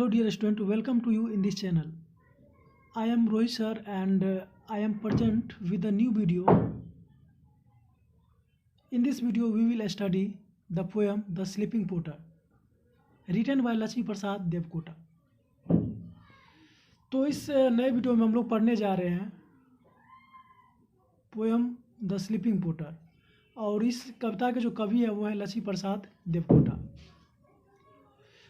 dear student, welcome to you in this channel. I am Rohit sir and I am present with a new video. In this video we will study the poem The Sleeping Porter written by Lakshmi Prasad Devkota. तो इस नए video में हम लोग पढ़ने जा रहे हैं पोएम द स्लीपिंग पोर्टर और इस कविता के जो कवि है वो है Laxmi Prasad Devkota.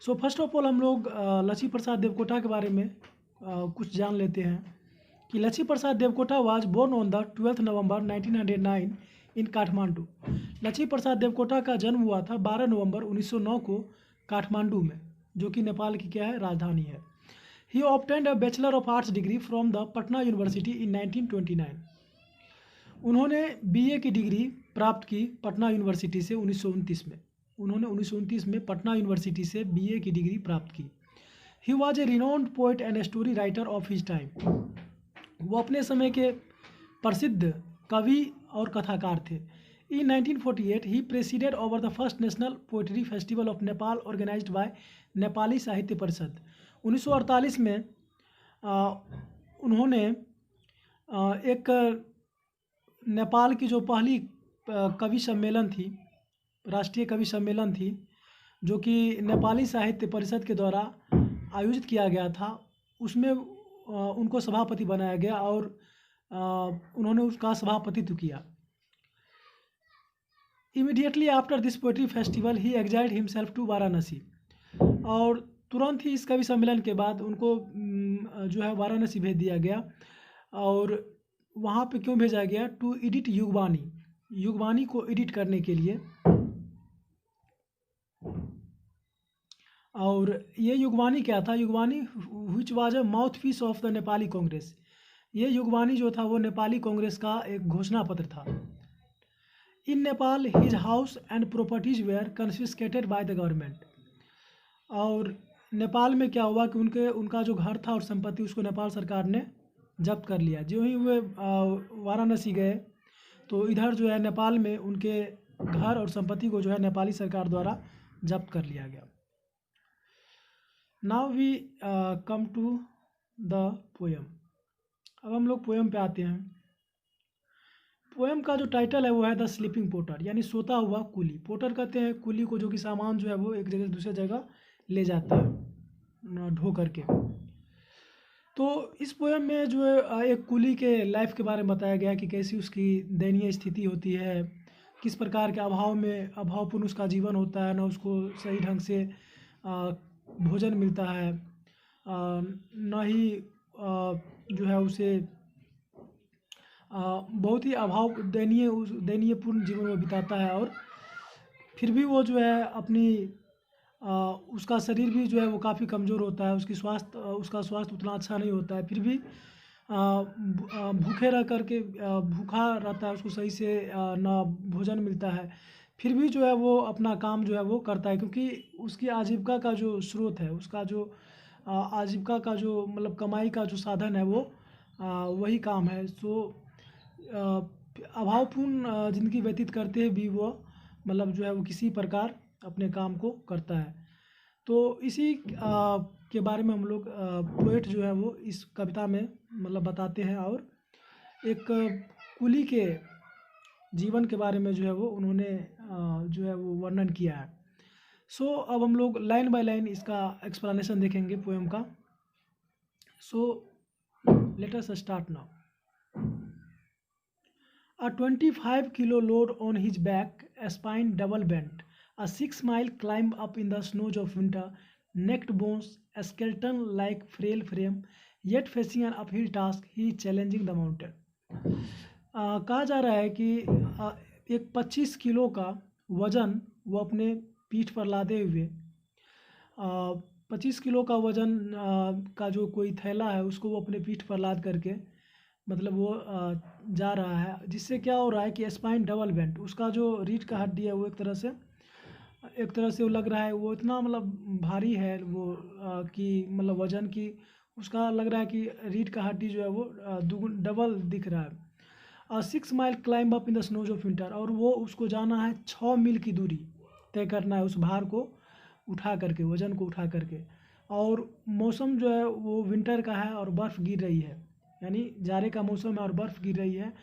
So first of all हम लोग लक्ष्मी प्रसाद देवकोटा के बारे में कुछ जान लेते हैं कि Laxmi Prasad Devkota was born on the 12 November 1909 in Kathmandu. Laxmi Prasad Devkota का जन्म हुआ था 12 नवंबर 1909 को काठमांडू में, जो कि नेपाल की क्या है, राजधानी है। He obtained a bachelor of arts degree from the Patna University in 1929। उन्होंने बीए की डिग्री प्राप्त की पटना यूनिवर्सिटी से 1929 में। उन्होंने 1929 में पटना यूनिवर्सिटी से बीए की डिग्री प्राप्त की। He was a renowned poet and story writer of his time. वो अपने समय के प्रसिद्ध कवि और कथाकार थे। In 1948 he presided over the first national poetry festival of Nepal organised by Nepali Sahitya Parishad. 1948 में उन्होंने एक नेपाल की जो पहली कवि सम्मेलन थी, राष्ट्रीय कवि सम्मेलन थी, जो कि नेपाली साहित्य परिषद के द्वारा आयोजित किया गया था, उसमें उनको सभापति बनाया गया और उन्होंने उसका सभापतित्व किया। Immediately after this poetry festival he exiled himself to Varanasi. और तुरंत ही इस कवि सम्मेलन के बाद उनको जो है वाराणसी भेज दिया गया। और वहाँ पे क्यों भेजा गया? टू एडिट युगवाणी, युगवाणी को एडिट करने के लिए। और ये युगवाणी क्या था? Yugvani which was a mouthpiece of the Nepali Congress. ये युगवाणी जो था वो नेपाली कांग्रेस का एक घोषणा पत्र था। In Nepal his house and properties were confiscated by the government. और नेपाल में क्या हुआ कि उनका जो घर था और संपत्ति उसको नेपाल सरकार ने जब्त कर लिया। जो ही वे वाराणसी गए तो इधर जो है नेपाल में उनके घर और संपत्ति को जो है नेपाली सरकार द्वारा जब्त कर लिया गया। Now we come to the poem. अब हम लोग पोएम पे आते हैं। पोएम का जो टाइटल है वो है द स्लीपिंग पोर्टर, यानी सोता हुआ कुली। पोर्टर कहते हैं कुली को, जो कि सामान जो है वो एक जगह से दूसरे जगह ले जाता है ढो करके। तो इस पोएम में जो है एक कुली के लाइफ के बारे में बताया गया कि कैसी उसकी दयनीय स्थिति होती है, किस प्रकार के अभावपूर्ण उसका जीवन होता है, ना उसको सही ढंग से भोजन मिलता है, ना ही जो है उसे बहुत ही दयनीयपूर्ण जीवन वो बिताता है। और फिर भी वो जो है अपनी उसका शरीर भी जो है वो काफ़ी कमज़ोर होता है, उसका स्वास्थ्य उतना अच्छा नहीं होता है। फिर भी भूखे रह करके भूखा रहता है, उसको सही से ना भोजन मिलता है, फिर भी जो है वो अपना काम जो है वो करता है, क्योंकि उसकी आजीविका का जो स्रोत है, उसका जो आजीविका का जो मतलब कमाई का जो साधन है वो वही काम है। सो अभावपूर्ण ज़िंदगी व्यतीत करते हुए भी वो मतलब जो है वो किसी प्रकार अपने काम को करता है। तो इसी के बारे में हम लोग पोएट जो है वो इस कविता में मतलब बताते हैं और एक कुली के जीवन के बारे में जो है वो उन्होंने जो है वो वर्णन किया है। सो अब हम लोग लाइन बाय लाइन इसका एक्सप्लेनेशन देखेंगे पोएम का। So let us start now. A 25 kilo load on his back, a spine double bent, a 6-mile climb up in the snows of winter, necked bones, a skeleton like frail frame, yet facing an uphill task, he is challenging the mountain. कहा जा रहा है कि एक 25 kilo का वज़न वो अपने पीठ पर लादे हुए 25 किलो का वज़न का जो कोई थैला है उसको वो अपने पीठ पर लाद करके मतलब वो जा रहा है, जिससे क्या हो रहा है कि स्पाइन डबल बेंट, उसका जो रीढ़ का हड्डी है वो एक तरह से वो लग रहा है वो इतना मतलब भारी है वो कि मतलब वज़न की उसका लग रहा है कि रीढ़ का हड्डी जो है वो डबल दिख रहा है। 6 mile climb up in the snows of winter, और वो उसको जाना है 6 मील की दूरी तय करना है उस भार को उठा करके, वज़न को उठा करके। और मौसम जो है वो विंटर का है और बर्फ़ गिर रही है, यानी जाड़े का मौसम है और बर्फ़ गिर रही है।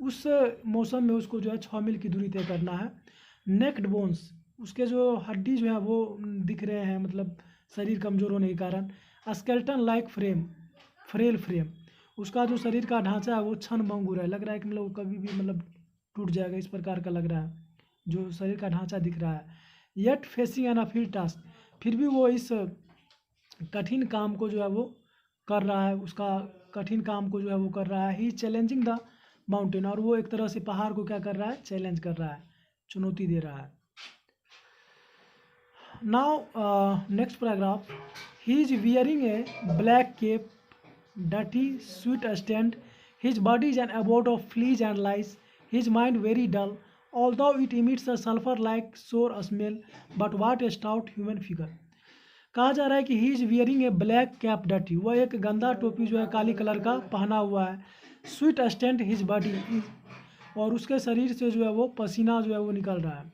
उस मौसम में उसको जो है 6 मील की दूरी तय करना है। नेक्ड बोन्स, उसके जो हड्डी जो है वो दिख रहे हैं, मतलब शरीर कमज़ोर होने के कारण। Skeleton like frame, frail frame, उसका जो शरीर का ढांचा है वो क्षण भंगुर है, लग रहा है कि मतलब कभी भी मतलब टूट जाएगा, इस प्रकार का लग रहा है जो शरीर का ढांचा दिख रहा है। Yet facing an uphill task, फिर भी वो इस कठिन काम को जो है वो कर रहा है, उसका कठिन काम को जो है वो कर रहा है। ही चैलेंजिंग द माउंटेन, और वो एक तरह से पहाड़ को क्या कर रहा है, चैलेंज कर रहा है, चुनौती दे रहा है। Now next paragraph, he is wearing a black cape, dirty, sweat stained. His body is an abode of fleas and lice. His mind very dull, although it emits a sulfur-like sour smell. But what a stout human figure! कहा जा रहा है कि he is wearing a black cap डटी, वह एक गंदा टोपी जो है काली कलर का पहना हुआ है। स्वीट स्टेंट हिज बॉडी, और उसके शरीर से जो है वो पसीना जो है वो निकल रहा है।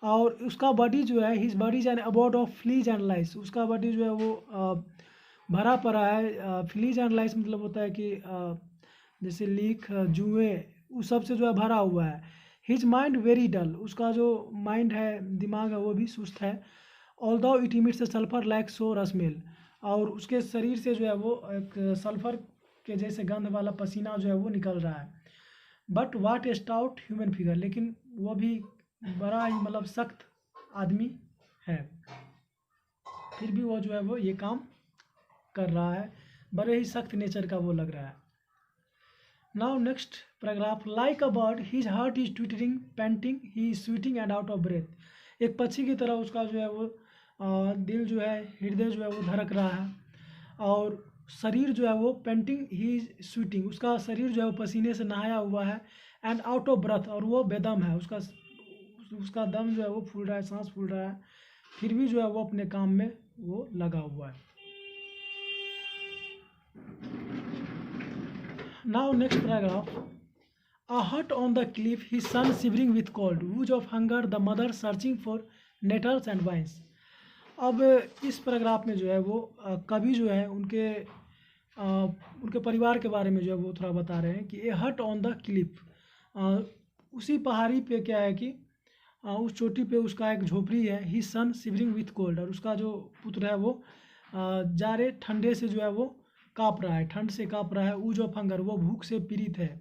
और उसका बॉडी जो है, his body is an abode of fleas and lice, उसका बॉडी जो है वो भरा पड़ा है। फ्लीज एंड लाइस मतलब होता है कि जैसे लीख, जुए, उस सब से जो है भरा हुआ है। हिज माइंड वेरी डल, उसका जो माइंड है, दिमाग है, वो भी सुस्त है। Although it emits A sulphur like सोर स्मेल, और उसके शरीर से जो है वो एक सल्फर के जैसे गंध वाला पसीना जो है वो निकल रहा है। But what A stout human figure, लेकिन वो भी बड़ा ही मतलब सख्त आदमी है, फिर भी वो जो है वो ये काम कर रहा है, बड़े ही सख्त नेचर का वो लग रहा है। Now next paragraph, like a bird his heart is twittering panting, he is sweating and out of breath, एक पक्षी की तरह उसका जो है वो दिल जो है, हृदय जो है वो धड़क रहा है, और शरीर जो है वो पेंटिंग, ही इज स्वीटिंग, उसका शरीर जो है वो पसीने से नहाया हुआ है। एंड आउट ऑफ ब्रेथ, और वो बेदम है, उसका दम जो है वो फूल रहा है, सांस फूल रहा है, फिर भी जो है वो अपने काम में वो लगा हुआ है। Now next paragraph, a hut on the cliff, his son shivering with cold, woods of hunger, the mother searching for nettles and vines. अब इस पैराग्राफ में जो है वो कवि जो है उनके परिवार के बारे में जो है वो थोड़ा बता रहे हैं कि ए हट ऑन द क्लिफ, उसी पहाड़ी पे क्या है कि उस चोटी पे उसका एक झोपड़ी है। ही सन शिवरिंग विथ कोल्ड, और उसका जो पुत्र है वो जाड़े ठंडे से जो है वो काँप रहा है, ठंड से काँप रहा है। ऊज ऑफ हंगर, वो भूख से पीड़ित है,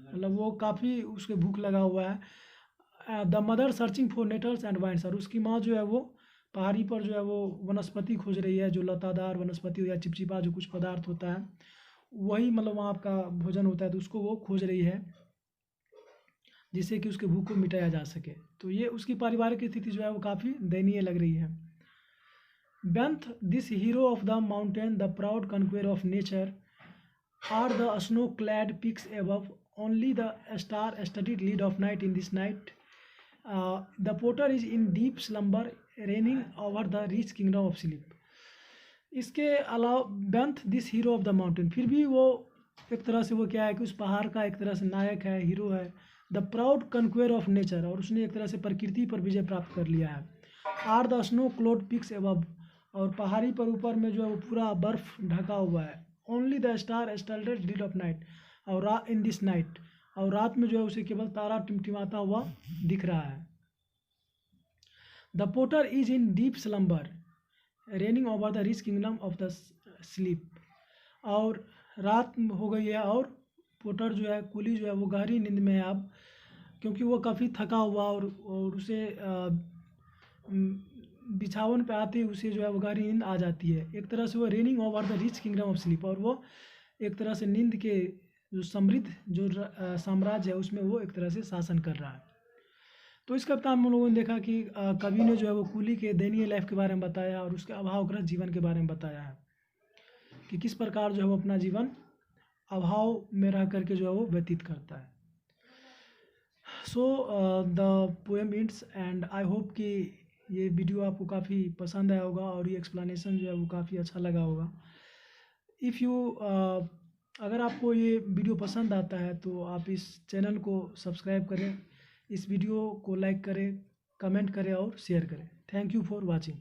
मतलब वो काफ़ी उसके भूख लगा हुआ है। The mother searching for nettles and vines, और उसकी माँ जो है वो पहाड़ी पर जो है वो वनस्पति खोज रही है, जो लतादार वनस्पति या चिपचिपा जो कुछ पदार्थ होता है, वही मतलब वहाँ आपका भोजन होता है, तो उसको वो खोज रही है जिससे कि उसके भूख को मिटाया जा सके। तो ये उसकी पारिवारिक स्थिति जो है वो काफ़ी दयनीय लग रही है। Beneath this hero of the mountain, the proud conqueror of nature, are the snow clad peaks above, only the star studded lid of night in this night, the porter is in deep slumber reigning over the rich kingdom of sleep. इसके अलावा beneath this hero of the mountain, फिर भी वो एक तरह से वो क्या है कि उस पहाड़ का एक तरह से नायक है, हीरो है। The proud conqueror of nature, और उसने एक तरह से प्रकृति पर विजय प्राप्त कर लिया है। Are the snow clad peaks above, और पहाड़ी पर ऊपर में जो है वो पूरा बर्फ ढका हुआ है। Only the star studded lid of night, और इन दिस नाइट, और रात में जो है उसे केवल तारा टिमटिमाता हुआ दिख रहा है। The porter is in deep slumber reigning over the rich kingdom of the sleep, और रात हो गई है और पोटर जो है, कुली जो है वो गहरी नींद में है अब, क्योंकि वो काफ़ी थका हुआ, और उसे बिछावन पे आते ही उसे जो है वो गहरी नींद आ जाती है। एक तरह से वो raining over the rich kingdom of sleep, और वो एक तरह से नींद के जो समृद्ध जो साम्राज्य है उसमें वो एक तरह से शासन कर रहा है। तो इस कविता में हम लोगों ने देखा कि कवि ने जो है वो कुली के दयनीय लाइफ के बारे में बताया, और उसके अभावग्रस्त जीवन के बारे में बताया है कि किस प्रकार जो है वो अपना जीवन अभाव में रह करके जो है वो व्यतीत करता है। So the poem ends, and I hope कि ये वीडियो आपको काफ़ी पसंद आया होगा, और ये एक्सप्लेनेशन जो है वो काफ़ी अच्छा लगा होगा। इफ़ यू अगर आपको ये वीडियो पसंद आता है तो आप इस चैनल को सब्सक्राइब करें, इस वीडियो को लाइक करें, कमेंट करें और शेयर करें। Thank you for watching.